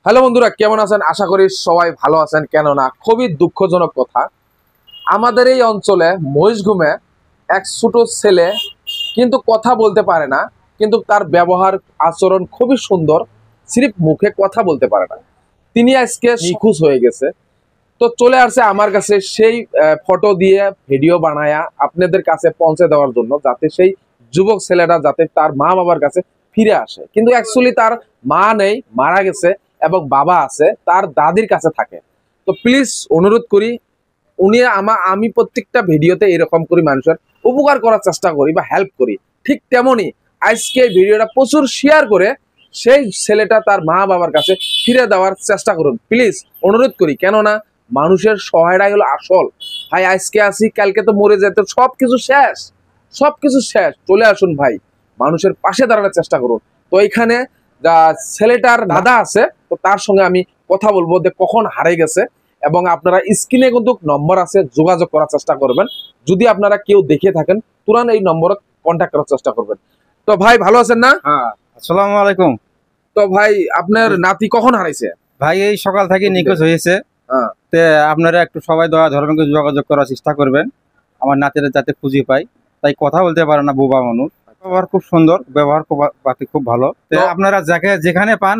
Hello বন্ধুরা, কেমন আছেন? আশা করি সবাই ভালো আছেন। কেননা খুবই দুঃখজনক কথা, আমাদের এই অঞ্চলে মহিষঘুমে এক ছোট ছেলে কিন্তু কথা বলতে পারে না, কিন্তু তার ব্যবহার আচরণ খুবই সুন্দর, সিরিফ মুখে কথা বলতে পারে না। তিনি আজকে নিখোঁজ হয়ে গেছে। তো চলে আসছে আমার কাছে সেই ফটো দিয়ে ভিডিও বানায়া আপনাদের কাছে পৌঁছে দেওয়ার জন্য, যাতে সেই যুবক ছেলেটা যাতে তার মা বাবার কাছে ফিরে আসে। কিন্তু অ্যাকচুয়ালি তার মা নেই, মারা গেছে, এবং বাবা আছে, তার দাদির কাছে থাকে। তো প্লিজ অনুরোধ করি, আমি প্রত্যেকটা ভিডিওতে এরকম করি মানুষের উপকার করার চেষ্টা করি বা হেল্প করি। ঠিক তেমনই আজকে এই ভিডিওটা প্রচুর শেয়ার করে সেই ছেলেটা তার মা বাবার কাছে ফিরে দেওয়ার চেষ্টা করুন, প্লিজ অনুরোধ করি। কেননা মানুষের সহায়টাই হলো আসল। ভাই আজকে আসি, কালকে তো মরে যেত, সবকিছু শেষ, সবকিছু শেষ। চলে আসুন ভাই, মানুষের পাশে দাঁড়ানোর চেষ্টা করুন। তো এখানে ছেলেটার দাদা আছে, তো তার সঙ্গে আমি কথা বলবো যে কখন হারিয়ে গেছে। এবং আপনারা স্ক্রিনে কিন্তু নম্বর আছে, যোগাযোগ করার চেষ্টা করবেন। যদি আপনারা কেউ দেখে থাকেন, তুরন্ত এই নম্বরে কন্ট্যাক্ট করার চেষ্টা করবেন। তো ভাই ভালো আছেন না? হ্যাঁ, আসসালামু আলাইকুম। তো ভাই আপনার নাতি কখন হারাইছে? ভাই এই সকাল থেকে নিখোঁজ হয়েছে। হ্যাঁ। তে আপনারা একটু সবাই দয়া ধর্মকে যোগাযোগ করার চেষ্টা করবেন, আমার নাতিরা যাতে খুঁজে পাই। তাই কথা বলতে পারে না, বোবা মানুষ। ব্যবহার খুব সুন্দর, ব্যবহার পাতি খুব ভালো। তো আপনারা যাকে যেখানে পান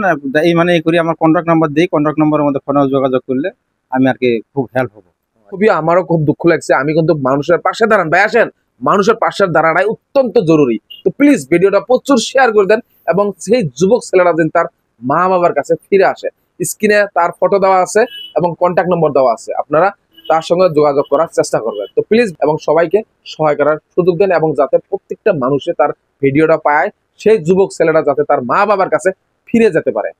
এই করি, আমার কন্ট্যাক্ট নাম্বার দিই, কন্ট্যাক্ট নাম্বারের মধ্যে ফোনে যোগাযোগ করলে আমি আর কি খুব হেল্প হবো। খুবই আমারও খুব দুঃখ লাগছে। আমি কিন্তু মানুষের পাশে দাঁড়ান ভাই, আসেন, মানুষের পাশে দাঁড়ানোই অত্যন্ত জরুরি। তো প্লিজ ভিডিওটা প্রচুর শেয়ার করে দেন, এবং সেই যুবক ছেলেরা যেন তার মা বাবার কাছে ফিরে আসে। স্ক্রিনে তার ফটো দেওয়া আছে এবং কন্ট্যাক্ট নম্বর দেওয়া আছে, আপনারা তার সঙ্গে যোগাযোগ করার চেষ্টা করবেন। তো প্লিজ এবং সবাইকে সহায় করার সুযোগ দেন, এবং যাতে প্রত্যেকটা মানুষে তার ভিডিওটা পায়, সেই যুবক ছেলেরা যাতে তার মা বাবার কাছে ফিরে যেতে পারে।